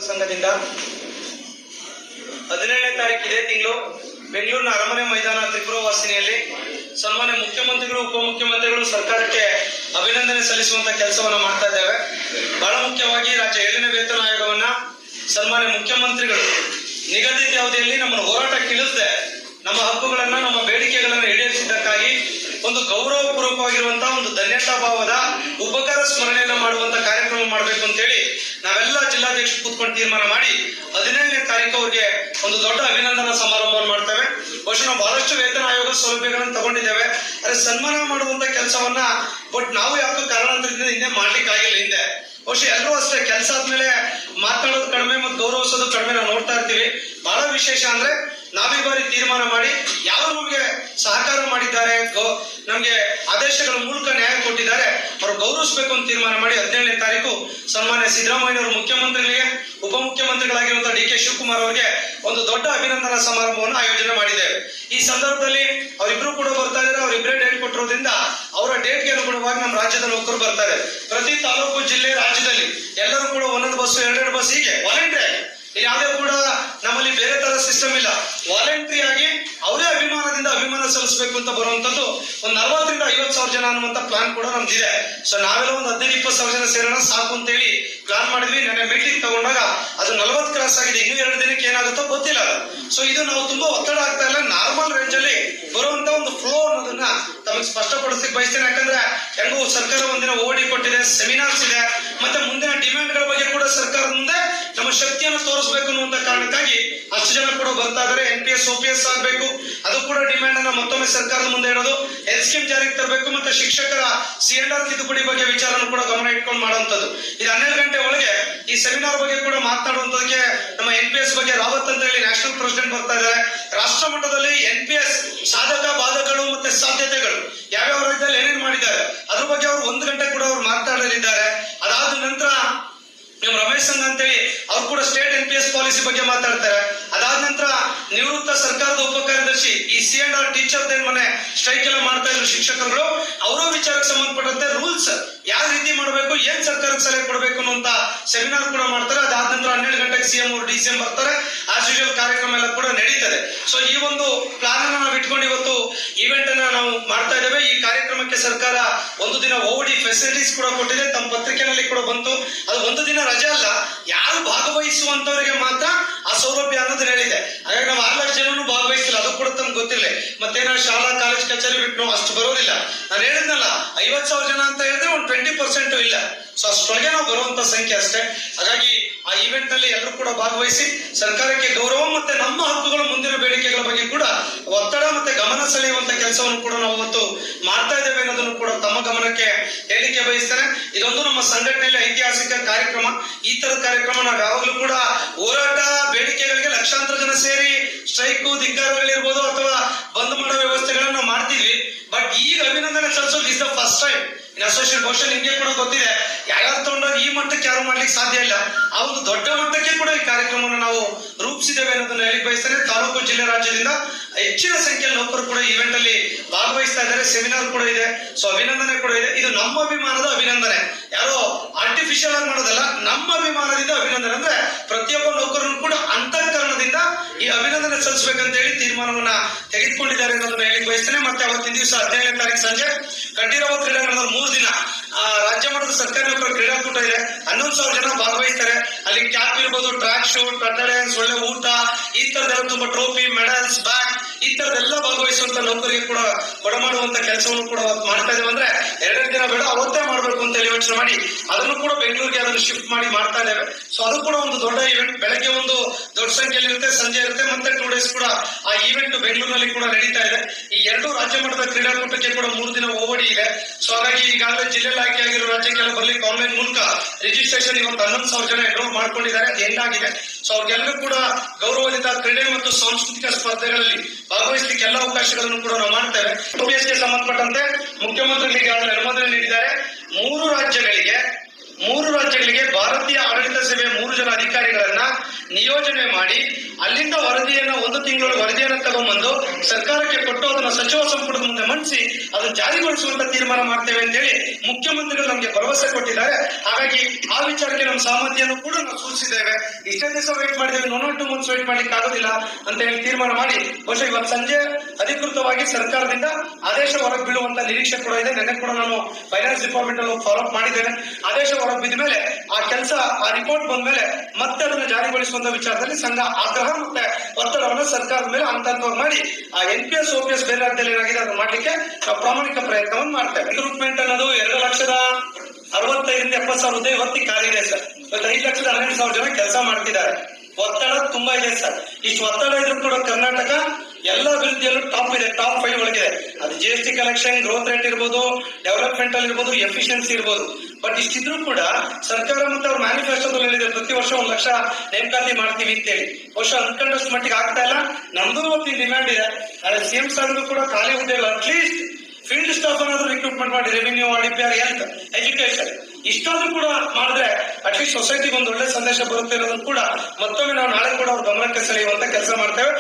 ಸಂಘದಿಂದ 17ನೇ ತಾರೀಕು ಇದೇ ತಿಂಗಳು ಬೆಂಗಳೂರಿನ ಅರಮನೆ ಮೈದಾನ ತ್ರಿಪುರವಾಸಿನಿಯಲ್ಲಿ ಸನ್ಮಾನ್ಯ ಮುಖ್ಯಮಂತ್ರಿಗಳು ಉಪಮುಖ್ಯಮಂತ್ರಿಗಳು ಸರ್ಕಾರಕ್ಕೆ ಅಭಿನಂದನೆ ಸಲ್ಲಿಸುವಂತ ಕೆಲಸವನ್ನು ಮಾಡ್ತಾ ಇದ್ದೇವೆ. ಬಹಳ ಮುಖ್ಯವಾಗಿ ರಾಜ್ಯ 7ನೇ ವೇತನ ಆಯೋಗವನ್ನ ಸನ್ಮಾನ್ಯ ಮುಖ್ಯಮಂತ್ರಿಗಳು ನಿಗದಿತ ಅವಧಿಯಲ್ಲಿ ನಮ್ಮನ್ನು ಹೋರಾಟಕ್ಕೆ ಇಳಿಸದೆ ನಮ್ಮ ಹಕ್ಕುಗಳನ್ನ ನಮ್ಮ ಬೇಡಿಕೆಗಳನ್ನ ಈಡೇರಿಸಿದ್ದಕ್ಕಾಗಿ ಒಂದು ಗೌರವಪೂರ್ವಕವಾಗಿರುವಂತಹ ಒಂದು ಧನ್ಯತಾ ಭಾವದ ಉಪಕಾರ ಸ್ಮರಣೆಯನ್ನ ಮಾಡುವಂತ ಕಾರ್ಯಕ್ರಮ ಮಾಡಬೇಕು ಅಂತ ಹೇಳಿ ನಾವೆಲ್ಲ ಜಿಲ್ಲಾಧ್ಯಕ್ಷರು ಕೂತ್ಕೊಂಡು ತೀರ್ಮಾನ ಮಾಡಿ 17ನೇ ತಾರೀಕು ಅವರಿಗೆ ಒಂದು ದೊಡ್ಡ ಅಭಿನಂದನಾ ಸಮಾರಂಭವನ್ನು ಮಾಡ್ತೇವೆ. ಬಹುಶಃ ನಾವು ಬಹಳಷ್ಟು ವೇತನ ಆಯೋಗ ಸೌಲಭ್ಯಗಳನ್ನು ತಗೊಂಡಿದ್ದೇವೆ, ಅದೇ ಸನ್ಮಾನ ಮಾಡುವಂತ ಕೆಲಸವನ್ನ ಬಟ್ ನಾವು ಯಾಕೋ ಕಾರಣಾಂತರದಿಂದ ಹಿಂದೆ ಮಾಡ್ಲಿಕ್ಕೆ ಆಗಿಲ್ಲ. ಹಿಂದೆ ಬಹುಶಃ ಎಲ್ಲರೂ ಅಷ್ಟೇ ಕೆಲಸ ಆದ್ಮೇಲೆ ಮಾತಾಡೋದು ಕಡಿಮೆ ಮತ್ತು ಗೌರವಿಸೋದು ಕಡಿಮೆ ನಾವು ನೋಡ್ತಾ ಇರ್ತೀವಿ. ಬಹಳ ವಿಶೇಷ ಅಂದ್ರೆ ನಾವೀ ಬಾರಿ ತೀರ್ಮಾನ ಮಾಡಿ ಯಾರು ನಮಗೆ ಸಹಕಾರ ಮಾಡಿದ್ದಾರೆ, ನಮ್ಗೆ ಆದೇಶಗಳ ಮೂಲಕ ನ್ಯಾಯ ಕೊಟ್ಟಿದ್ದಾರೆ, ಅವ್ರು ಗೌರವಿಸಬೇಕು ಅಂತ ತೀರ್ಮಾನ ಮಾಡಿ 17ನೇ ತಾರೀಕು ಸನ್ಮಾನ್ಯ ಸಿದ್ದರಾಮಯ್ಯನವರು ಮುಖ್ಯಮಂತ್ರಿಗಳಿಗೆ ಉಪಮುಖ್ಯಮಂತ್ರಿಗಳಾಗಿರುವಂತಹ ಡಿ ಕೆ ಶಿವಕುಮಾರ್ ಅವರಿಗೆ ಒಂದು ದೊಡ್ಡ ಅಭಿನಂದನಾ ಸಮಾರಂಭವನ್ನು ಆಯೋಜನೆ ಮಾಡಿದ್ದೇವೆ. ಈ ಸಂದರ್ಭದಲ್ಲಿ ಅವರಿಬ್ರು ಕೂಡ ಬರ್ತಾ ಇದ್ದಾರೆ. ಅವರಿಬ್ಬರೇ ಡೇಟ್ ಕೊಟ್ಟಿರೋದ್ರಿಂದ ಅವರ ಡೇಟ್ಗೆ ಅನುಗುಣವಾಗಿ ನಮ್ಮ ರಾಜ್ಯದ ನೌಕರು ಬರ್ತಾರೆ. ಪ್ರತಿ ತಾಲೂಕು ಜಿಲ್ಲೆ ರಾಜ್ಯದಲ್ಲಿ ಎಲ್ಲರೂ ಕೂಡ ಒಂದೊಂದು ಬಸ್ 2 ಬಸ್ ಹೀಗೆ ವಾಲಂಟ್ರಿ ಆಗಿ, ಯಾವುದೇ ಕೂಡ ನಮ್ಮಲ್ಲಿ ಬೇರೆ ತರ ಸಿಸ್ಟಮ್ ಇಲ್ಲ, ವಾಲಂಟ್ರಿ ಆಗಿ ಅವರೇ ಅಭಿಮಾನ ಸಲ್ಲಿಸಬೇಕು ಅಂತ ಬರುವಂತದ್ದು ಒಂದು 40,000 ರಿಂದ 50,000 ಜನ ಅನ್ನುವಂತ ಪ್ಲಾನ್ ಕೂಡ ನಮ್ದಿದೆ. ಸೊ ನಾವೆಲ್ಲ ಒಂದು 15-20,000 ಜನ ಸೇರೋಣ ಸಾಕು ಅಂತ ಹೇಳಿ ಪ್ಲಾನ್ ಮಾಡಿದ್ವಿ. ನನ್ನ ಮೀಟಿಂಗ್ ತಗೊಂಡಾಗ ಅದು 40 ಕ್ರಾಸ್ ಆಗಿದೆ. ಇನ್ನು 2 ದಿನಕ್ಕೆ ಏನಾಗುತ್ತೋ ಗೊತ್ತಿಲ್ಲ. ಸೊ ಇದು ನಾವು ತುಂಬಾ ಒತ್ತಡ ಆಗ್ತಾ ಇಲ್ಲ, ನಾರ್ಮಲ್ ರೇಂಜ್ ಅಲ್ಲಿ ಬರುವಂತ ಒಂದು ಫ್ಲೋ ಅನ್ನೋದನ್ನ ತಮಗೆ ಸ್ಪಷ್ಟಪಡಿಸಲಿಕ್ಕೆ ಬಯಸ್ತೇನೆ. ಯಾಕಂದ್ರೆ ಹೆಂಗೋ ಸರ್ಕಾರ ಒಂದಿನ ಓಡಿ ಕೊಟ್ಟಿದೆ, ಸೆಮಿನಾರ್ಸ್ ಇದೆ, ಮತ್ತೆ ಮುಂದಿನ ಡಿಮ್ಯಾಂಡ್ ಗಳ ಬಗ್ಗೆ ಕೂಡ ಸರ್ಕಾರದ ಮುಂದೆ ನಮ್ಮ ಶಕ್ತಿಯನ್ನು ತೋರಿಸಬೇಕು ಅನ್ನುವಂತ ಕಾರಣಕ್ಕಾಗಿ ಅಷ್ಟು ಜನ ಕೂಡ ಬರ್ತಾ ಇದ್ದಾರೆ. NPS OPS ಆಗ್ಬೇಕು, ಅದು ಕೂಡ ಡಿಮ್ಯಾಂಡ್ ಅನ್ನ ಮತ್ತೊಮ್ಮೆ ಸರ್ಕಾರದ ಮುಂದೆ ಇಡೋದು, ಹೆಲ್ತ್ ಸ್ಕೀಮ್ ಜಾರಿಗೆ ತರಬೇಕು, ಮತ್ತೆ ಶಿಕ್ಷಕರ C&R ತಿದ್ದುಪಡಿ ಬಗ್ಗೆ ವಿಚಾರನ ಕೂಡ ಗಮನ ಇಟ್ಕೊಂಡು ಮಾಡುವಂತದ್ದು. ಇದು 12 ಗಂಟೆ ಒಳಗೆ ಈ ಸೆಮಿನಾರ್ ಬಗ್ಗೆ ಕೂಡ ಮಾತನಾಡುವಂತದಕ್ಕೆ ನಮ್ಮ NPS ಬಗ್ಗೆ ರಾವತ್ ಅಂತ ಹೇಳಿ ನ್ಯಾಷನಲ್ ಪ್ರೆಸಿಡೆಂಟ್ ಬರ್ತಾ ಇದ್ದಾರೆ. ರಾಷ್ಟ್ರ ಮಟ್ಟದಲ್ಲಿ NPS ಸಾಧಕ ಬಾಧಕಗಳು ಮತ್ತೆ ಸಾಧ್ಯತೆಗಳು ಯಾವ್ಯಾವ ರಾಜ್ಯದಲ್ಲಿ ಏನೇನು ಮಾಡಿದ್ದಾರೆ ಅದ್ರ ಬಗ್ಗೆ ಅವರು 1 ಗಂಟೆ ಕೂಡ ಅವ್ರು ಮಾತನಾಡಲಿದ್ದಾರೆ. ಅದಾದ ನಂತರ ನಮ್ಮ ರಮೇಶ್ ಸಂಘ ಅಂತೇಳಿ ಅವ್ರು ಕೂಡ ಸ್ಟೇಟ್ NPS ಪಾಲಿಸಿ ಬಗ್ಗೆ ಮಾತಾಡ್ತಾರೆ. ಅದಾದ ನಂತರ ನಿವೃತ್ತ ಸರ್ಕಾರದ ಉಪ ಕಾರ್ಯದರ್ಶಿ ಈ C&R ಟೀಚರ್ ಮನೆ ಸ್ಟ್ರೈಕ್ ಎಲ್ಲ ಮಾಡ್ತಾ ಇದ್ರು ಶಿಕ್ಷಕರುಗಳು, ಅವರ ವಿಚಾರಕ್ಕೆ ಸಂಬಂಧಪಟ್ಟಂತೆ ರೂಲ್ಸ್ ಯಾವ ರೀತಿ ಮಾಡಬೇಕು, ಏನ್ ಸರ್ಕಾರಕ್ಕೆ ಸಲಹೆ ಕೊಡಬೇಕು ಅನ್ನುವಂತ ಸೆಮಿನಾರ್ ಕೂಡ ಮಾಡ್ತಾರೆ. ಅದಾದ ನಂತರ 12 ಗಂಟೆಗೆ CM ಅವರು DCM ಬರ್ತಾರೆ. ಆಸ್ ಯೂಶುವಲ್ ಕಾರ್ಯಕ್ರಮ ಎಲ್ಲ ಕೂಡ ನಡೀತದೆ. ಸೊ ಈ ಒಂದು ಪ್ಲಾನ್ ಅನ್ನ ನಾವು ಇಟ್ಕೊಂಡು ಇವತ್ತು ಇವೆಂಟ್ ಅನ್ನ ನಾವು ಮಾಡ್ತಾ ಇದ್ದೇವೆ. ಈ ಕಾರ್ಯಕ್ರಮಕ್ಕೆ ಸರ್ಕಾರ ಒಂದು ದಿನ OD ಫೆಸಿಲಿಟೀಸ್ ಕೂಡ ಕೊಟ್ಟಿದೆ, ತಮ್ಮ ಪತ್ರಿಕೆನಲ್ಲಿ ಕೂಡ ಬಂತು. ಅದು ಒಂದು ದಿನ ರಜೆ ಅಲ್ಲ, ಯಾರು ಭಾಗವಹಿಸುವಂತವರಿಗೆ ಮಾತ್ರ ಆ ಸೌಲಭ್ಯ ಅನ್ನೋದು ಹೇಳಿದೆ. ಹಾಗಾಗಿ ನಾವು 6 ಲಕ್ಷ ಜನನು ಭಾಗವಹಿಸಿಲ್ಲ, ಅದು ಕೂಡ ತಮ್ಗೆ ಗೊತ್ತಿಲ್ಲ. ಮತ್ತೇನೋ ಶಾಲಾ ಕಾಲೇಜ್ ಕಚೇರಿ ಬಿಟ್ಟು ಅಷ್ಟು ಬರೋದಿಲ್ಲ. ನಾನು ಹೇಳಿದ್ನಲ್ಲ 50,000 ಜನ ಅಂತ ಹೇಳಿದ್ರೆ ಒಂದು 20% ಇಲ್ಲ. ಸೊ ಅಷ್ಟೊಳಗೆ ನಾವು ಬರುವಂತ ಸಂಖ್ಯೆ ಅಷ್ಟೇ. ಹಾಗಾಗಿ ಆ ಇವೆಂಟ್ ನಲ್ಲಿ ಎಲ್ಲರೂ ಕೂಡ ಭಾಗವಹಿಸಿ ಸರ್ಕಾರಕ್ಕೆ ಗೌರವ ಮತ್ತೆ ನಮ್ಮ ಹಕ್ಕುಗಳು ಮುಂದಿನ ಬೇಡಿಕೆಗಳ ಬಗ್ಗೆ ಕೂಡ ಒತ್ತಡ ಮತ್ತೆ ಗಮನ ಸೆಳೆಯುವಂತ ಕೆಲಸವನ್ನು ಕೂಡ ನಾವು ಇವತ್ತು ಮಾಡ್ತಾ ಇದ್ದೇವೆ ಅನ್ನೋದನ್ನು ಕೂಡ ತಮ್ಮ ಗಮನಕ್ಕೆ ಹೇಳಿಕೆ ಬಯಸ್ತೇನೆ. ಇದೊಂದು ನಮ್ಮ ಸಂಘಟನೆಯಲ್ಲಿ ಐತಿಹಾಸಿಕ ಕಾರ್ಯಕ್ರಮ. ಈ ತರದ ಕಾರ್ಯಕ್ರಮ ನಾವು ಯಾವಾಗಲೂ ಕೂಡ ಹೋರಾಟ ಬೇಡಿಕೆಗಳಿಗೆ ಲಕ್ಷಾಂತರ ಜನ ಸೇರಿ ಸ್ಟ್ರೈಕು ಧಿಕ್ಕಾರಗಳಿರ್ಬೋದು ಅಥವಾ ಬಂದ್ ಮಾಡೋ ವ್ಯವಸ್ಥೆಗಳನ್ನ ನಾವು ಮಾಡ್ತೀವಿ. ಬಟ್ ಈಗ ಅಭಿನಂದನೆ ಸಲ್ಲಿಸೋದು is the first time in associate. ಬಹುಶಃ ನಿಮ್ಗೆ ಕೂಡ ಗೊತ್ತಿದೆ, ಯಾರ್ಯಾರು ತಗೊಂಡಾಗ ಈ ಮಟ್ಟಕ್ಕೆ ಯಾರು ಮಾಡ್ಲಿಕ್ಕೆ ಸಾಧ್ಯ ಇಲ್ಲ. ಆ ಒಂದು ದೊಡ್ಡ ಮಟ್ಟಕ್ಕೆ ಕೂಡ ಈ ಕಾರ್ಯಕ್ರಮವನ್ನು ನಾವು ರೂಪಿಸಿದ್ದೇವೆ ಅನ್ನೋದನ್ನ ಹೇಳಿ ಬಯಸ್ತೇನೆ. ತಾಲೂಕು ಜಿಲ್ಲೆ ರಾಜ್ಯದಿಂದ ಹೆಚ್ಚಿನ ಸಂಖ್ಯೆಯ ನೌಕರು ಕೂಡ ಇವೆಂಟ್ ಅಲ್ಲಿ ಭಾಗವಹಿಸ್ತಾ ಇದ್ದಾರೆ. ಸೆಮಿನಾರ್ ಕೂಡ ಇದೆ, ಸೊ ಅಭಿನಂದನೆ ಕೂಡ ಇದೆ. ಇದು ನಮ್ಮ ಅಭಿಮಾನದ ಅಭಿನಂದನೆ, ಯಾರೋ ಆರ್ಟಿಫಿಷಿಯಲ್ ಆಗಿ ಮಾಡೋದಲ್ಲ, ನಮ್ಮ ಅಭಿಮಾನದಿಂದ ಅಭಿನಂದನೆ. ಅಂದ್ರೆ ಪ್ರತಿಯೊಬ್ಬ ನೌಕರನು ಕೂಡ ಅಂತಃಕರಣದಿಂದ ಈ ಅಭಿನಂದನೆ ಸಲ್ಲಿಸಬೇಕಂತ ಹೇಳಿ ತೀರ್ಮಾನವನ್ನ ತೆಗೆದುಕೊಂಡಿದ್ದಾರೆ ಅನ್ನೋದನ್ನ ಹೇಳಿ ಬಯಸ್ತೇನೆ. ಮತ್ತೆ ಅವತ್ತಿನ ದಿವಸ 17ನೇ ತಾರೀಕು ಸಂಜೆ ಕಂಠೀರವ ಕ್ರೀಡಾಂಗಣದಲ್ಲಿ 3 ದಿನ ರಾಜ್ಯ ಮಟ್ಟದ ಸರ್ಕಾರಿ ನೌಕರ ಕ್ರೀಡಾಕೂಟ ಇದೆ. 11,000 ಜನ ಭಾಗವಹಿಸ್ತಾರೆ. ಅಲ್ಲಿ ಕ್ಯಾಪ್ ಇರ್ಬೋದು, ಟ್ರ್ಯಾಕ್ ಶೂಟ್, ಅಟೆಂಡೆನ್ಸ್, ಒಳ್ಳೆ ಊಟ, ಈ ತರದೆಲ್ಲ ತುಂಬಾ ಟ್ರೋಫಿ, ಮೆಡಲ್ಸ್, ಬ್ಯಾಗ್, ಈ ತರದೆಲ್ಲ ಭಾಗವಹಿಸುವಂತ ನೌಕರಿಗೆ ಕೂಡ ಕೊಡಮಾಡುವಂತ ಕೆಲಸವನ್ನು ಕೂಡ ಮಾಡ್ತಾ ಇದ್ದೇವೆ. ಅಂದ್ರೆ 2 ದಿನ ಬೇಡ, ಅವತ್ತೇ ಮಾಡ್ಬೇಕು ಅಂತ ಹೇಳಿ ಯೋಚನೆ ಮಾಡಿ ಅದನ್ನು ಕೂಡ ಬೆಂಗಳೂರಿಗೆ ಅದನ್ನು ಶಿಫ್ಟ್ ಮಾಡಿ ಮಾಡ್ತಾ ಇದ್ದೇವೆ. ಸೊ ಅದು ಕೂಡ ಒಂದು ದೊಡ್ಡ ಇವೆಂಟ್. ಬೆಳಗ್ಗೆ ಒಂದು ದೊಡ್ಡ ಸಂಖ್ಯೆಯಲ್ಲಿ ಇರುತ್ತೆ, ಸಂಜೆ ಇರುತ್ತೆ, ಮತ್ತೆ 2 ಡೇಸ್ ಕೂಡ ಆ ಇವೆಂಟ್ ಬೆಂಗಳೂರಿನಲ್ಲಿ ಕೂಡ ನಡೀತಾ ಇದೆ. ಈ 2 ರಾಜ್ಯ ಮಟ್ಟದ ಕ್ರೀಡಾಕೂಟಕ್ಕೆ ಕೂಡ 3 ದಿನ OD ಇದೆ. ಸೊ ಹಾಗಾಗಿ ಈಗಾಗಲೇ ಜಿಲ್ಲೆಯಲ್ಲಿ ಆಯ್ಕೆ ಆಗಿರೋ ರಾಜ್ಯಕ್ಕೆಲ್ಲ ಬರ್ಲಿಕ್ಕೆ ಆನ್ಲೈನ್ ಮೂಲಕ ರಿಜಿಸ್ಟ್ರೇಷನ್ ಇವತ್ತು 11,000 ಜನ ಎನ್ರೋಲ್ ಮಾಡ್ಕೊಂಡಿದ್ದಾರೆ. ಅದು ಹೆಂಗಾಗಿದೆ. ಸೊ ಅವ್ರಿಗೆಲ್ಲರೂ ಕೂಡ ಗೌರವದಿಂದ ಕ್ರೀಡೆ ಮತ್ತು ಸಾಂಸ್ಕೃತಿಕ ಸ್ಪರ್ಧೆಗಳಲ್ಲಿ ಭಾಗವಹಿಸಲಿಕ್ಕೆ ಎಲ್ಲ ಅವಕಾಶಗಳನ್ನು ಕೂಡ ನಾವು ಮಾಡ್ತೇವೆ. OPS ಗೆ ಸಂಬಂಧಪಟ್ಟಂತೆ ಮುಖ್ಯಮಂತ್ರಿಗಳಿಗೆ ಅನುಮೋದನೆ ನೀಡಿದ್ದಾರೆ. 3 ರಾಜ್ಯಗಳಿಗೆ 3 ರಾಜ್ಯಗಳಿಗೆ ಭಾರತೀಯ ಆಡಳಿತ ಸೇವೆಯ 3 ಜನ ಅಧಿಕಾರಿಗಳನ್ನ ನಿಯೋಜನೆ ಮಾಡಿ ಅಲ್ಲಿಂದ ಒಂದು ತಿಂಗಳ ವರದಿಯನ್ನು ತಗೊಂಡ್ಬಂದು ಸರ್ಕಾರಕ್ಕೆ ಕೊಟ್ಟು ಅದನ್ನ ಸಚಿವ ಸಂಪುಟದ ಮುಂದೆ ಮಂಡಿಸಿ ಅದನ್ನು ಜಾರಿಗೊಳಿಸುವಂತ ತೀರ್ಮಾನ ಮಾಡ್ತೇವೆ ಅಂತ ಹೇಳಿ ಮುಖ್ಯಮಂತ್ರಿಗಳು ನಮಗೆ ಭರವಸೆ ಕೊಟ್ಟಿದ್ದಾರೆ. ಹಾಗಾಗಿ ಆ ವಿಚಾರಕ್ಕೆ ನಮ್ಮ ಸಹಮತಿಯನ್ನು ಕೂಡ ನಾವು ಸೂಚಿಸಿದ್ದೇವೆ. ಇಷ್ಟೇ ದಿವಸ ವೇಟ್ ಮಾಡಿದ್ದೇವೆ, 1 or 2 months ವೇಟ್ ಮಾಡ್ಲಿಕ್ಕೆ ಆಗೋದಿಲ್ಲ ಅಂತ ಹೇಳಿ ತೀರ್ಮಾನ ಮಾಡಿ ಬಹುಶಃ ಇವತ್ತು ಸಂಜೆ ಅಧಿಕೃತವಾಗಿ ಸರ್ಕಾರದಿಂದ ಆದೇಶ ಹೊರಗೆ ಬೀಳುವಂತ ನಿರೀಕ್ಷೆ ಕೂಡ ಇದೆ. ನೆನ್ನೆ ಕೂಡ ನಾನು ಫೈನಾನ್ಸ್ ಡಿಪಾರ್ಟ್ಮೆಂಟ್ ಅಲ್ಲಿ ಫಾಲೋ ಅಪ್ ಮಾಡಿದ್ದೇನೆ. ಆದೇಶ ಹೊರಗೆ ಬಿದ್ದ ಮೇಲೆ ಆ ಕೆಲಸ, ಆ ರಿಪೋರ್ಟ್ ಬಂದ ಮೇಲೆ ಮತ್ತೆ ಅದನ್ನು ಜಾರಿಗೊಳಿಸುವಂತ ವಿಚಾರದಲ್ಲಿ ಸಂಘ ಆಗ್ರಹ ಮತ್ತೆ ಒತ್ತಡವನ್ನು ಸರ್ಕಾರದ ಮೇಲೆ ಹಂತವಾಗಿ ಮಾಡಿ ಆ NPS OPS ಬೇರೆ ರಾಜ್ಯದಲ್ಲಿ ಏನಾಗಿದೆ ಅದನ್ನು ಮಾಡ್ಲಿಕ್ಕೆ ನಾವು ಪ್ರಾಮಾಣಿಕ ಪ್ರಯತ್ನವನ್ನು ಮಾಡ್ತೇವೆ. ರಿಕ್ರೂಟ್ಮೆಂಟ್ ಅನ್ನೋದು 2,65,000 ಹುದ್ದೆ ಇವತ್ತಿಗೆ ಖಾಲಿ ಇದೆ ಸರ್. ಇವತ್ತು 5,12,000 ಜನ ಕೆಲಸ ಮಾಡ್ತಿದ್ದಾರೆ. ಒತ್ತಡ ತುಂಬಾ ಇದೆ ಸರ್. ಇಷ್ಟು ಒತ್ತಡ ಇದ್ರೂ ಕೂಡ ಕರ್ನಾಟಕ ಎಲ್ಲ ಅಭಿವೃದ್ಧಿಯಲ್ಲೂ ಟಾಪ್ ಇದೆ, ಟಾಪ್ 5 ಒಳಗಿದೆ. ಅದು GST ಕಲೆಕ್ಷನ್, ಗ್ರೋತ್ ರೇಟ್ ಇರ್ಬೋದು, ಡೆವಲಪ್ಮೆಂಟ್ ಅಲ್ಲಿ ಇರ್ಬೋದು, ಎಫಿಷಿಯನ್ಸಿ ಇರ್ಬೋದು. ಬಟ್ ಇಷ್ಟಿದ್ರು ಕೂಡ ಸರ್ಕಾರ ಮತ್ತೆ ಅವ್ರ ಮ್ಯಾನಿಫೆಸ್ಟೋದಲ್ಲಿ ಹೇಳಿದೆ ಪ್ರತಿ ವರ್ಷ 1 ಲಕ್ಷ ನೇಮಕಾತಿ ಮಾಡ್ತೀವಿ ಅಂತೇಳಿ. ಬಹುಶಃ ಅನ್ಕಂಡಷ್ಟು ಮಟ್ಟಿಗೆ ಆಗ್ತಾ ಇಲ್ಲ. ನಮ್ದು ಇವತ್ತಿನ ಡಿಮ್ಯಾಂಡ್ ಇದೆ. ಆದ್ರೆ CM ಸಾರ್ಗೂ ಕೂಡ ಖಾಲಿ ಹುದ್ದೆ ಇಲ್ಲ. ಅಟ್ಲೀಸ್ಟ್ ಫೀಲ್ಡ್ ಸ್ಟಾಫ್ ಅನ್ನಾದ್ರೂ ರಿಕ್ರೂಟ್ಮೆಂಟ್ ಮಾಡಿ, ರೆವಿನ್ಯೂ, RDPR, ಹೆಲ್ತ್, ಎಜುಕೇಶನ್ ಇಷ್ಟಾದ್ರೂ ಕೂಡ ಮಾಡಿದ್ರೆ ಅಟ್ಲೀಸ್ಟ್ ಸೊಸೈಟಿಗೆ ಒಂದು ಒಳ್ಳೆ ಸಂದೇಶ ಬರುತ್ತೆ ಅನ್ನೋದನ್ನು ಕೂಡ ಮತ್ತೊಮ್ಮೆ ನಾವು ನಾಳೆ ಕೂಡ ಅವ್ರ ಗಮನಕ್ಕೆ ಸೆಳೆಯುವಂತ ಕೆಲಸ ಮಾಡ್ತೇವೆ.